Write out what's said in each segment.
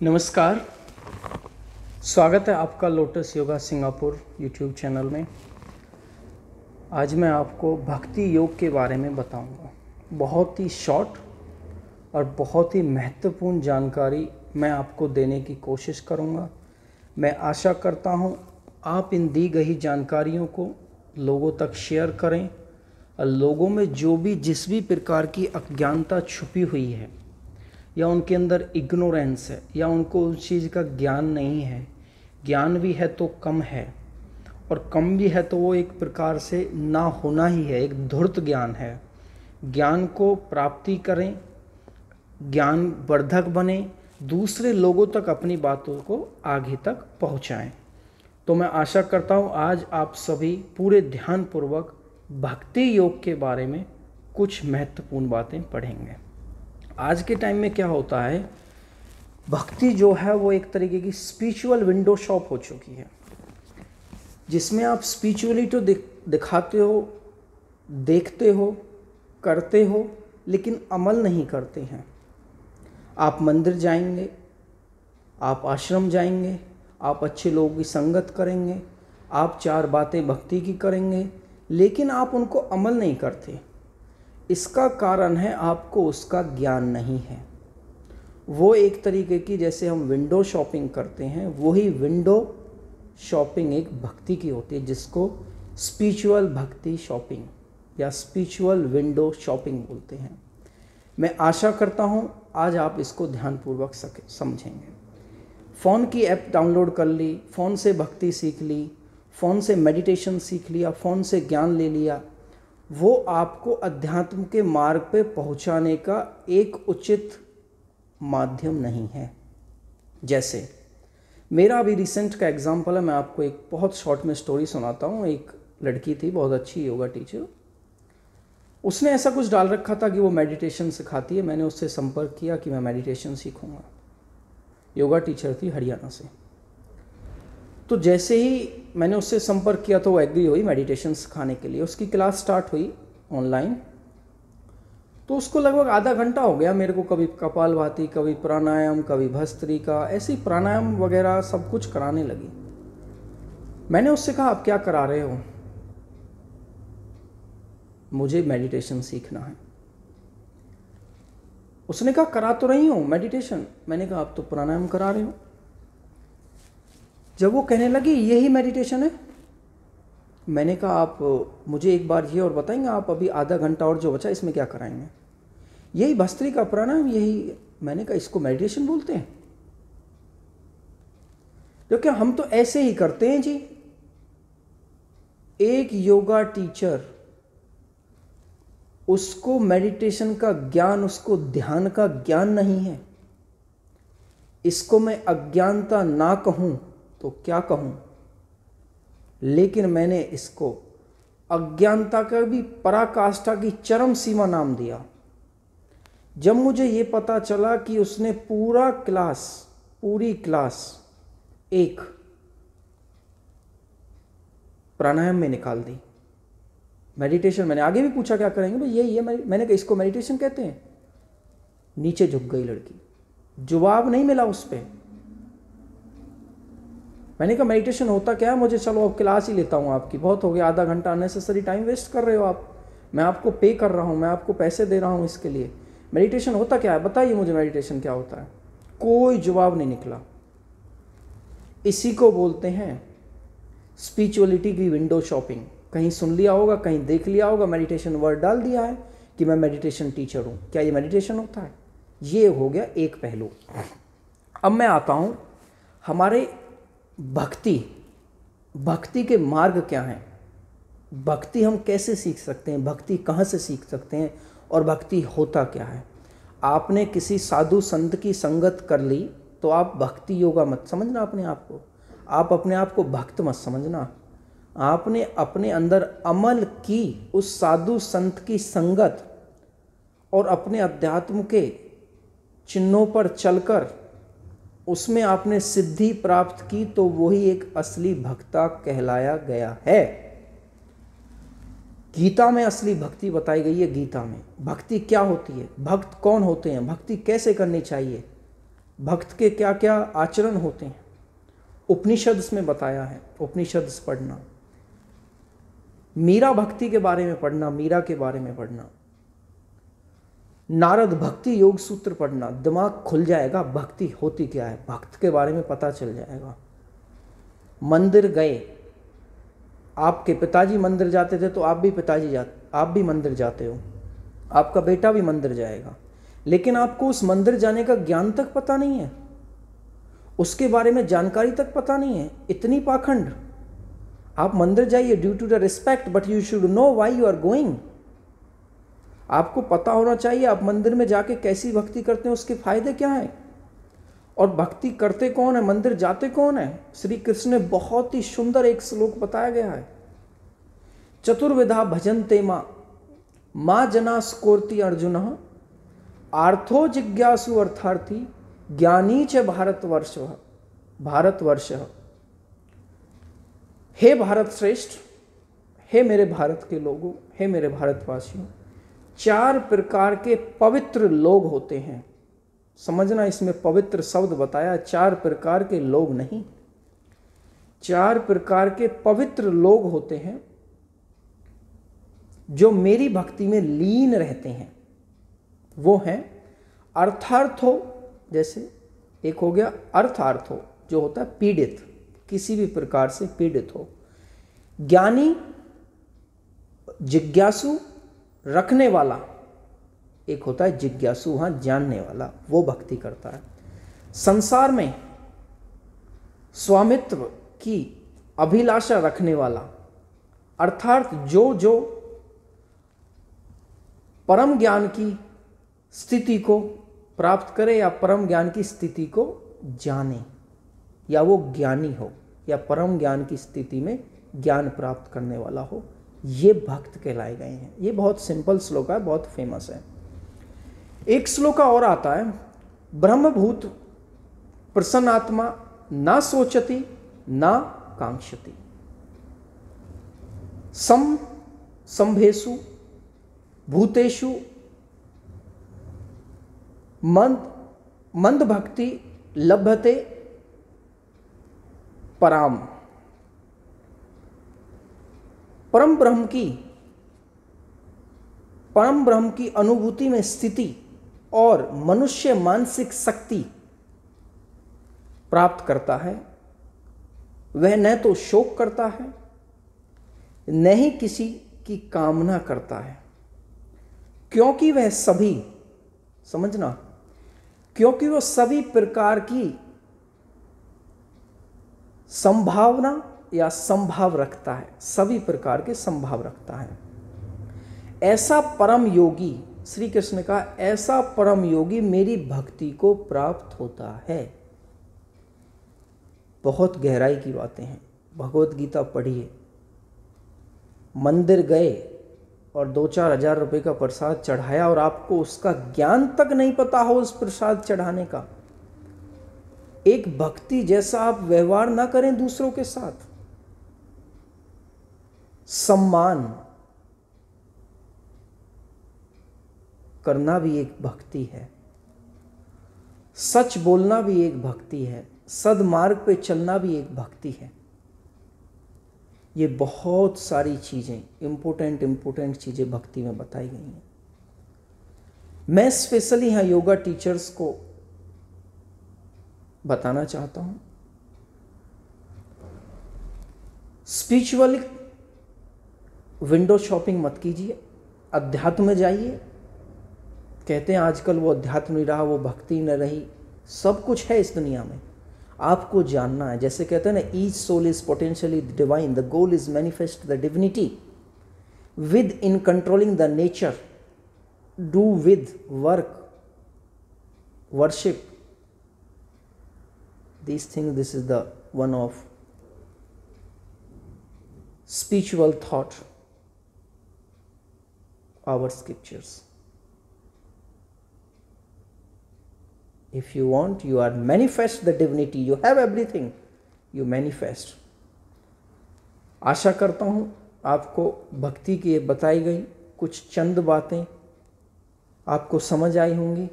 नमस्कार। स्वागत है आपका lotus yoga Singapore YouTube channel में। आज मैं आपको भक्ति योग के बारे में बताऊंगा। बहुत ही शॉर्ट और बहुत ही महत्वपूर्ण जानकारी मैं आपको देने की कोशिश करूंगा। मैं आशा करता हूं आप इन दी गई जानकारियों को लोगों तक शेयर करें और लोगों में जो भी जिस भी प्रकार की अज्ञानता छुपी हुई है या उनके अंदर इग्नोरेंस है या उनको उस चीज़ का ज्ञान नहीं है, ज्ञान भी है तो कम है और कम भी है तो वो एक प्रकार से ना होना ही है, एक धूर्त ज्ञान है। ज्ञान को प्राप्ति करें, ज्ञान वर्धक बने, दूसरे लोगों तक अपनी बातों को आगे तक पहुंचाएं। तो मैं आशा करता हूं आज आप सभी पूरे ध्यानपूर्वक भक्ति योग के बारे में कुछ महत्वपूर्ण बातें पढ़ेंगे। आज के टाइम में क्या होता है, भक्ति जो है वो एक तरीके की स्पिरिचुअल विंडो शॉप हो चुकी है, जिसमें आप स्पिरिचुअलिटी दिखाते हो, देखते हो, करते हो, लेकिन अमल नहीं करते हैं। आप मंदिर जाएंगे, आप आश्रम जाएंगे, आप अच्छे लोगों की संगत करेंगे, आप चार बातें भक्ति की करेंगे, लेकिन आप उनको अमल नहीं करते। इसका कारण है आपको उसका ज्ञान नहीं है। वो एक तरीके की, जैसे हम विंडो शॉपिंग करते हैं, वही विंडो शॉपिंग एक भक्ति की होती है, जिसको स्पिरिचुअल भक्ति शॉपिंग या स्पिरिचुअल विंडो शॉपिंग बोलते हैं। मैं आशा करता हूँ आज आप इसको ध्यानपूर्वक समझेंगे। फ़ोन की ऐप डाउनलोड कर ली, फ़ोन से भक्ति सीख ली, फ़ोन से मेडिटेशन सीख लिया, फ़ोन से ज्ञान ले लिया, वो आपको अध्यात्म के मार्ग पे पहुंचाने का एक उचित माध्यम नहीं है। जैसे मेरा अभी रिसेंट का एग्जाम्पल है, मैं आपको एक बहुत शॉर्ट में स्टोरी सुनाता हूँ। एक लड़की थी, बहुत अच्छी योगा टीचर। उसने ऐसा कुछ डाल रखा था कि वो मेडिटेशन सिखाती है। मैंने उससे संपर्क किया कि मैं मेडिटेशन सीखूँगा। योगा टीचर थी हरियाणा से। तो जैसे ही मैंने उससे संपर्क किया तो वो एग्री हुई मेडिटेशन सिखाने के लिए। उसकी क्लास स्टार्ट हुई ऑनलाइन। तो उसको लगभग आधा घंटा हो गया मेरे को, कभी कपालभाति, कभी प्राणायाम, कभी भस्त्रिका, ऐसी प्राणायाम वगैरह सब कुछ कराने लगी। मैंने उससे कहा आप क्या करा रहे हो? मुझे मेडिटेशन सीखना है। उसने कहा करा तो रही हूँ मेडिटेशन। मैंने कहा आप तो प्राणायाम करा रहे हो। जब वो कहने लगी यही मेडिटेशन है, मैंने कहा आप मुझे एक बार ये और बताएंगे, आप अभी आधा घंटा और जो बचा इसमें क्या कराएंगे? यही भस्त्रिका प्राणायाम, यही। मैंने कहा इसको मेडिटेशन बोलते हैं? जो क्या हम तो ऐसे ही करते हैं जी। एक योगा टीचर, उसको मेडिटेशन का ज्ञान, उसको ध्यान का ज्ञान नहीं है। इसको मैं अज्ञानता ना कहूं तो क्या कहूं, लेकिन मैंने इसको अज्ञानता का भी पराकाष्ठा की चरम सीमा नाम दिया। जब मुझे ये पता चला कि उसने पूरी क्लास एक प्राणायाम में निकाल दी। मेडिटेशन, मैंने आगे भी पूछा क्या करेंगे, भाई यही है। मैंने कहा इसको मेडिटेशन कहते हैं? नीचे झुक गई लड़की, जवाब नहीं मिला उस पर। मैंने कहा मेडिटेशन होता क्या है? मुझे चलो अब क्लास ही लेता हूँ आपकी, बहुत हो गया, आधा घंटा अननेसेसरी टाइम वेस्ट कर रहे हो आप। मैं आपको पे कर रहा हूँ, मैं आपको पैसे दे रहा हूँ इसके लिए। मेडिटेशन होता क्या है, बताइए मुझे मेडिटेशन क्या होता है। कोई जवाब नहीं निकला। इसी को बोलते हैं स्पिरिचुअलिटी की विंडो शॉपिंग। कहीं सुन लिया होगा, कहीं देख लिया होगा, मेडिटेशन वर्ड डाल दिया है कि मैं मेडिटेशन टीचर हूँ। क्या ये मेडिटेशन होता है? ये हो गया एक पहलू। अब मैं आता हूँ हमारे भक्ति के मार्ग क्या हैं, भक्ति हम कैसे सीख सकते हैं, भक्ति कहाँ से सीख सकते हैं और भक्ति होता क्या है। आपने किसी साधु संत की संगत कर ली तो आप भक्ति योगा मत समझना अपने आप को। आप अपने आप को भक्त मत समझना। आपने अपने अंदर अमल की उस साधु संत की संगत और अपने अध्यात्म के चिन्हों पर चलकर उसमें आपने सिद्धि प्राप्त की तो वही एक असली भक्ता कहलाया गया है। गीता में असली भक्ति बताई गई है। गीता में भक्ति क्या होती है, भक्त कौन होते हैं, भक्ति कैसे करनी चाहिए, भक्त के क्या क्या आचरण होते हैं, उपनिषद में बताया है। उपनिषद पढ़ना, मीरा भक्ति के बारे में पढ़ना, मीरा के बारे में पढ़ना, नारद भक्ति योग सूत्र पढ़ना, दिमाग खुल जाएगा। भक्ति होती क्या है, भक्त के बारे में पता चल जाएगा। मंदिर गए, आपके पिताजी मंदिर जाते थे तो आप भी मंदिर जाते हो, आपका बेटा भी मंदिर जाएगा, लेकिन आपको उस मंदिर जाने का ज्ञान तक पता नहीं है, उसके बारे में जानकारी तक पता नहीं है। इतनी पाखंड। आप मंदिर जाइए due to the respect, but you should know why you are going. आपको पता होना चाहिए आप मंदिर में जाके कैसी भक्ति करते हैं, उसके फायदे क्या हैं, और भक्ति करते कौन है, मंदिर जाते कौन है। श्री कृष्ण ने बहुत ही सुंदर एक श्लोक बताया गया है, चतुर्विधा भजन्ते माँ जना स्कोर्ति अर्जुन आर्थो जिज्ञासु अर्थार्थी ज्ञानी च भारतवर्ष। हे भारत श्रेष्ठ, हे मेरे भारत के लोगों, हे मेरे भारतवासियों, 4 प्रकार के पवित्र लोग होते हैं। समझना, इसमें पवित्र शब्द बताया, 4 प्रकार के लोग नहीं, 4 प्रकार के पवित्र लोग होते हैं जो मेरी भक्ति में लीन रहते हैं। वो हैं अर्थार्थो, जैसे एक हो गया अर्थार्थो जो होता है पीड़ित, किसी भी प्रकार से पीड़ित हो। ज्ञानी, जिज्ञासु, रखने वाला, एक होता है जिज्ञासु, हाँ जानने वाला, वो भक्ति करता है। संसार में स्वामित्व की अभिलाषा रखने वाला, अर्थात जो परम ज्ञान की स्थिति को प्राप्त करे या परम ज्ञान की स्थिति को जाने, या वो ज्ञानी हो या परम ज्ञान की स्थिति में ज्ञान प्राप्त करने वाला हो, ये भक्त कहलाए गए हैं। ये बहुत सिंपल श्लोक है, बहुत फेमस है। एक श्लोक और आता है, ब्रह्मभूत प्रसन्नात्मा ना सोचती ना कांक्षति संभेषु भूतेषु मंद भक्ति लभते पराम। परम ब्रह्म की अनुभूति में स्थिति और मनुष्य मानसिक शक्ति प्राप्त करता है। वह न तो शोक करता है न ही किसी की कामना करता है, क्योंकि वह सभी, समझना, क्योंकि वह सभी प्रकार की संभावना या संभाव रखता है, सभी प्रकार के संभाव रखता है। ऐसा परम योगी, श्री कृष्ण का ऐसा परम योगी मेरी भक्ति को प्राप्त होता है। बहुत गहराई की बातें हैं। भगवत गीता पढ़िए, मंदिर गए और 2-4 हज़ार रुपए का प्रसाद चढ़ाया और आपको उसका ज्ञान तक नहीं पता हो उस प्रसाद चढ़ाने का। एक भक्ति जैसा आप व्यवहार ना करें दूसरों के साथ। सम्मान करना भी एक भक्ति है, सच बोलना भी एक भक्ति है, सदमार्ग पे चलना भी एक भक्ति है। ये बहुत सारी चीजें, इंपॉर्टेंट चीजें भक्ति में बताई गई हैं। मैं स्पेशली यहाँ योगा टीचर्स को बताना चाहता हूँ, स्पिरिचुअल विंडो शॉपिंग मत कीजिए, अध्यात्म में जाइए। कहते हैं आजकल वो अध्यात्म नहीं रहा, वो भक्ति न रही। सब कुछ है इस दुनिया में, आपको जानना है। जैसे कहते हैं ना, each soul is potentially divine, the goal is manifest the divinity within controlling the nature, do with work, worship, these things, this is the one of spiritual thought, our scriptures. If you want, you are manifest the divinity, you have everything, you manifest. आशा करता हूँ आपको भक्ति की बताई गई कुछ चंद बातें आपको समझ आई होंगी।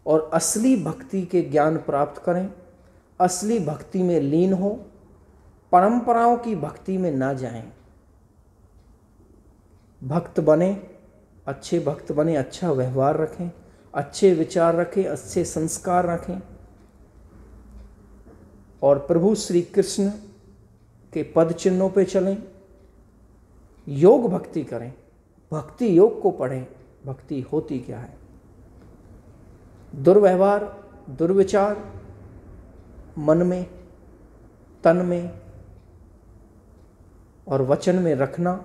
और असली भक्ति के ज्ञान प्राप्त करें, असली भक्ति में लीन हो, परंपराओं की भक्ति में ना जाएं। भक्त बने, अच्छे भक्त बने, अच्छा व्यवहार रखें, अच्छे विचार रखें, अच्छे संस्कार रखें और प्रभु श्री कृष्ण के पद चिन्हों पे चलें। योग भक्ति करें, भक्ति योग को पढ़ें। भक्ति होती क्या है? दुर्व्यवहार, दुर्विचार मन में, तन में और वचन में रखना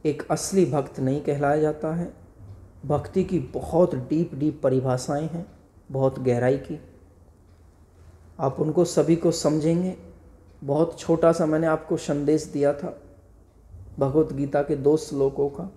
एक असली भक्त नहीं कहलाया जाता है। भक्ति की बहुत डीप परिभाषाएं हैं, बहुत गहराई की। आप उनको सभी को समझेंगे। बहुत छोटा सा मैंने आपको संदेश दिया था भगवत गीता के 2 श्लोकों का।